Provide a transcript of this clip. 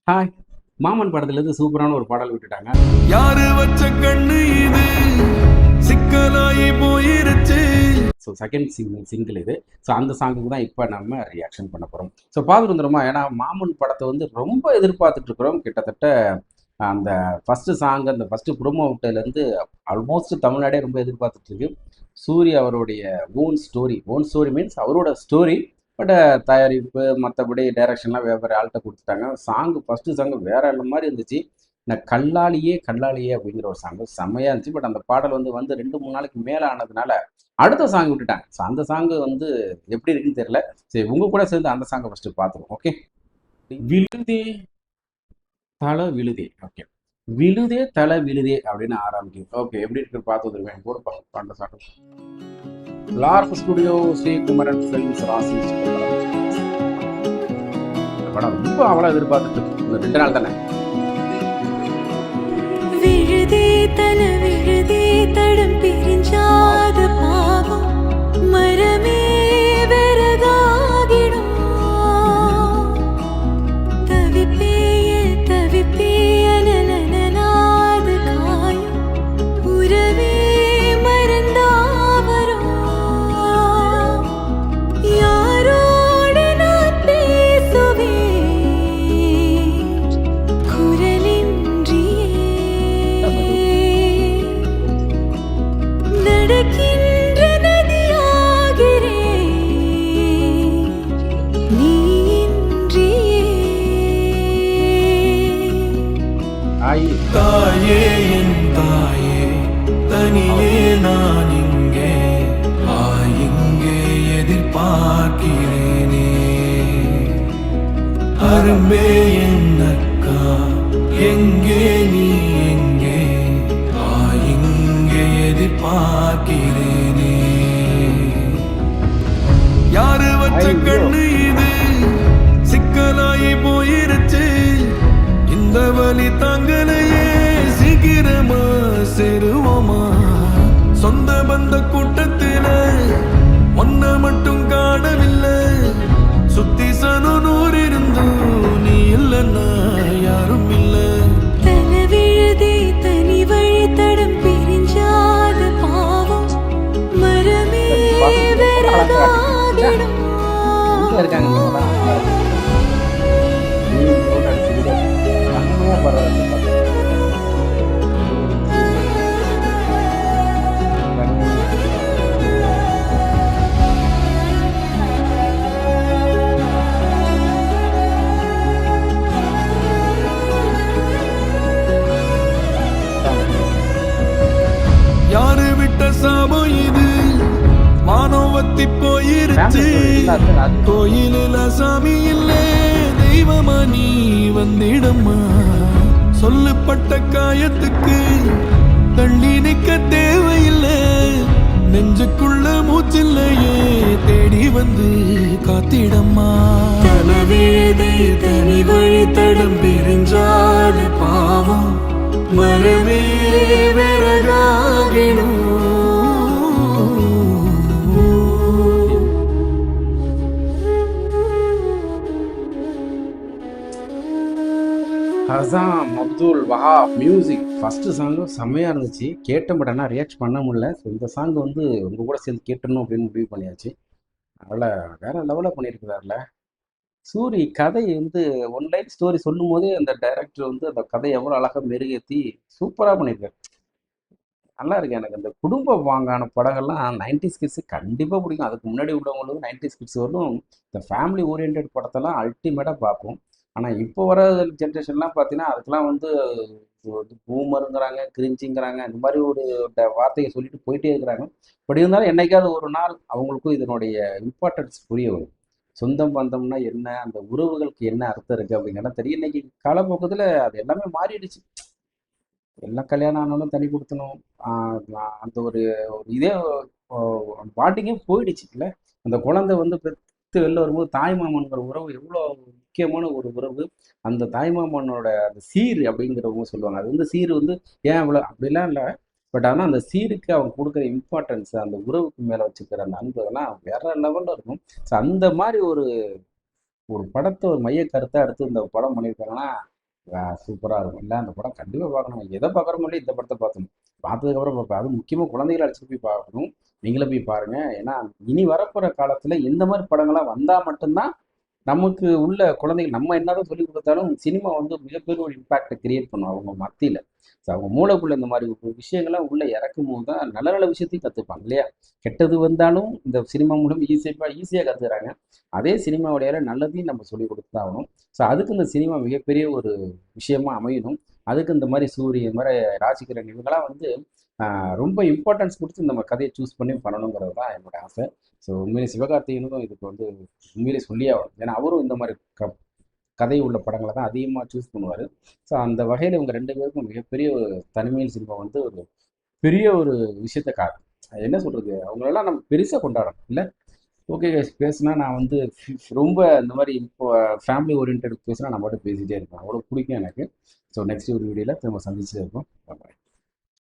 Hi! மாமன் படத்துலேருந்து சூப்பரான ஒரு பாடல் விட்டுட்டாங்க. யாரு வச்ச கண்ணு இது சிக்கலாயி போயிருச்சு. ஸோ செகண்ட் சிங்கிள் இது. ஸோ அந்த சாங்குக்கு தான் இப்போ நம்ம ரியாக்ஷன் பண்ண போகிறோம். ஸோ பார்த்துட்டு வந்துடுமா? ஏன்னா மாமன் படத்தை வந்து ரொம்ப எதிர்பார்த்துட்ருக்குறோம். கிட்டத்தட்ட அந்த ஃபஸ்ட்டு சாங், அந்த ஃபஸ்ட்டு ப்ரோமோ விட்டதுலேருந்து ஆல்மோஸ்ட் தமிழ்நாடே ரொம்ப எதிர்பார்த்துட்ருக்கு. சூர்யா அவருடைய ஓன் ஸ்டோரி மீன்ஸ் அவரோட ஸ்டோரி. பட் தயாரிப்பு மற்றபடி டைரக்ஷன்லாம் வேறு ஆள்கிட்ட கொடுத்துட்டாங்க. ஃபஸ்ட்டு சாங்கு வேற மாதிரி இருந்துச்சு. நான் கல்லாலியே கல்லாலியே அப்படிங்கிற ஒரு சாங்கு செம்மையாக இருந்துச்சு. பட் அந்த பாடல் வந்து 2-3 நாளைக்கு மேலே ஆனதுனால அடுத்த சாங் விட்டுட்டாங்க. ஸோ அந்த சாங்கு வந்து எப்படி இருக்குன்னு தெரியல. சரி, உங்க கூட சேர்ந்து அந்த சாங்கை ஃபஸ்ட்டு பார்த்துருவோம். ஓகே. விழுதே தலை விழுதே. ஓகே. விழுதே தலை விழுதே அப்படின்னு ஆரம்பிக்கும். ஓகே, எப்படி இருக்குன்னு பார்த்து வந்துருவேன். கூட பாண்ட song Lark studio Srikumaran films Raasi படம் ரொம்ப அவ்வளோ எதிர்பார்த்துட்டு இந்த 2 நாள் தானே. விழுதே தல விழுதே தடம் பிரிஞ்சாத பாவம் மரமே விறகாகிடும். தவிப்பேய தவிப்பேய நலனலாத காயும் உறவே மறந்தாவரும். யாரோடு நான் பேசுவேன் குரலின்றியே. நடக்கின்ற நதியாகிறேன் நீயின்றியே. தாயே என் தாயே தனியே நான் இங்கே இங்கே எதிர்பார்க்கிறேனே. அரும்பே என் அக்கா எங்கே நீ எங்கே இங்கே எதிர்பார்க்கிறேனே. யாரு வச்ச கண்ணு இது சிக்கலாயி போயிருச்சு. இந்த வலி தாங்கலையே சீக்கிரமா சேருவோமா. சொந்த பந்த கூட்டத்தில ஒன்ன மட்டும் காணவில்லை. சுத்தி சனூர் இருந்தும் நீ இல்லைன்னா யாரும் இல்லை. தல விழுதே தனி வழி தடம் பிரிஞ்சாத பாவம் மரமே விறகாகிடும். இருக்காங்க யாரு விட்ட சாபம் இது மானவத்தி போயிருச்சு. கோயிலில சாமி இல்லே தெய்வமா நீ வந்திடம்மா. சொல்லப்பட்ட காயத்துக்கு தள்ளி நிக்க தேவையில்லை. நெஞ்சுக்குள்ள மூச்சில்லையே தேடி வந்து காத்திடம்மா. தனவிழுதே தனி வழி தடம் பிரிஞ்சாத பாவம் மரமே விறகாகிடும். ஹசாம் அப்துல் வஹாப் மியூசிக் ஃபஸ்ட்டு சாங்கும் செம்மையாக இருந்துச்சு. கேட்ட பட் ஆனால் ரியாக்ட் பண்ண முடியல. ஸோ இந்த சாங் வந்து உங்கள் கூட சேர்ந்து கேட்டணும் அப்படின்னு முடிவு பண்ணியாச்சு. அதனால் வேற லெவலில் பண்ணியிருக்கிறார்ல சூரி. கதை வந்து ஒன் லைன் ஸ்டோரி சொல்லும் போதே அந்த டைரக்டர் வந்து அந்த கதையை எவ்வளோ அழகாக மெருகேற்றி சூப்பராக பண்ணியிருக்காரு. நல்லா இருக்கு. எனக்கு அந்த குடும்ப பாங்கான படங்கள்லாம் 90s கிட்ஸு கண்டிப்பாக பிடிக்கும். அதுக்கு முன்னாடி உள்ளவங்களுக்கு 90s கிட்ஸ் வரலும் இந்த ஃபேமிலி ஓரியன்ட் படத்தெல்லாம் அல்டிமேட்டாக பார்ப்போம். ஆனால் இப்போ வர ஜென்ரேஷன்லாம் பார்த்தீங்கன்னா அதுக்கெல்லாம் வந்து பூமருங்கிறாங்க, கிரிஞ்சிங்கிறாங்க, இந்த மாதிரி ஒரு வார்த்தையை சொல்லிட்டு போயிட்டே இருக்கிறாங்க. பட் இருந்தாலும் என்னைக்காவது ஒரு நாள் அவங்களுக்கும் இதனுடைய இம்பார்ட்டன்ஸ் புரிய வரும். சொந்தம் பந்தம்னா என்ன, அந்த உறவுகளுக்கு என்ன அர்த்தம் இருக்குது அப்படிங்கிறத தெரியும். இன்னைக்கு காலப்போக்கத்தில் அது எல்லாமே மாறிடுச்சு. எல்லாம் கல்யாணம் ஆனாலும் தனி கொடுத்தணும். அந்த ஒரு ஒரு இதே பாண்டிங்கே போயிடுச்சு இல்லை. அந்த குழந்தை வந்து பெற்று வெளில வரும்போது தாய்மாமன்கிற உறவு எவ்வளோ முக்கியமான ஒரு உறவு. அந்த தாய்மாமனோட அந்த சீர் அப்படிங்கிறவங்க சொல்லுவாங்க. அது வந்து சீர் வந்து ஏன் இவ்வளோ அப்படிலாம் இல்லை. பட் ஆனால் அந்த சீருக்கு அவங்க கொடுக்குற இம்பார்ட்டன்ஸ், அந்த உறவுக்கு மேலே வச்சுக்கிற அந்த அன்பு அதெல்லாம் வேற லெவலில் இருக்கும். ஸோ அந்த மாதிரி ஒரு ஒரு படத்தை ஒரு மைய கருத்தை எடுத்து இந்த படம் பண்ணியிருக்காங்கன்னா சூப்பராக இருக்கும். இல்லை அந்த படம் கண்டிப்பாக பார்க்கணும். எதை பார்க்குறோமோ இல்லையோ இந்த படத்தை பார்த்தோம். பார்த்ததுக்கப்புறம் பார்ப்பேன். அதுவும் முக்கியமாக குழந்தைகளை அழைச்சிட்டு போய் பார்க்கணும். நீங்களும் போய் பாருங்க. ஏன்னா இனி வரப்போகிற காலத்தில் இந்த மாதிரி படங்கள்லாம் வந்தால் மட்டும்தான் நமக்கு உள்ள குழந்தைகள் நம்ம என்னதான் சொல்லிக் கொடுத்தாலும் சினிமா வந்து மிகப்பெரிய ஒரு இம்பாக்டை கிரியேட் பண்ணும் அவங்க மத்தியில். ஸோ அவங்க மூளைக்குள்ள இந்த மாதிரி ஒரு விஷயங்கள்லாம் உள்ள இறக்கும் போது தான் நல்ல நல்ல விஷயத்தையும் கற்றுப்பாங்க இல்லையா? கெட்டது வந்தாலும் இந்த சினிமா மூலம் ஈஸியாக கற்றுக்குறாங்க. அதே சினிமாவுடைய நல்லதையும் நம்ம சொல்லிக் கொடுத்து தான் ஆகணும். ஸோ அதுக்கு இந்த சினிமா மிகப்பெரிய ஒரு விஷயமா அமையணும். அதுக்கு இந்த மாதிரி சூரிய இந்த மாதிரி ராசிக்கிரன் இவங்கெல்லாம் வந்து ரொம்ப இம்பார்ட்டன்ஸ் கொடுத்து நம்ம கதையை சூஸ் பண்ணி பண்ணணுங்கிறது தான் என்னோட ஆசை. ஸோ உண்மையிலே சிவகார்த்திகேயனுக்கும் இதுக்கு வந்து உண்மையிலே சொல்லியே ஆகணும். ஏன்னா அவரும் இந்த மாதிரி கதை உள்ள படங்களை தான் அதிகமாக சூஸ் பண்ணுவார். ஸோ அந்த வகையில் இவங்க 2 பேருக்கும் மிகப்பெரிய ஒரு தனிமையில் சினிமா வந்து ஒரு பெரிய ஒரு விஷயத்த காட்டும். அது என்ன சொல்கிறது, அவங்களெல்லாம் நம்ம பெருசாக கொண்டாடணும் இல்லை? ஓகே கைஸ், பேசுனா நான் வந்து ரொம்ப இந்த மாதிரி இப்போ ஃபேமிலி ஓரியன்ட் பேசுனா நான் மட்டும் பேசிகிட்டே இருப்பேன். அவ்வளோ பிடிக்கும் எனக்கு. ஸோ நெக்ஸ்ட் ஒரு வீடியோவில் திரும்ப சந்திச்சுட்டே இருப்போம்.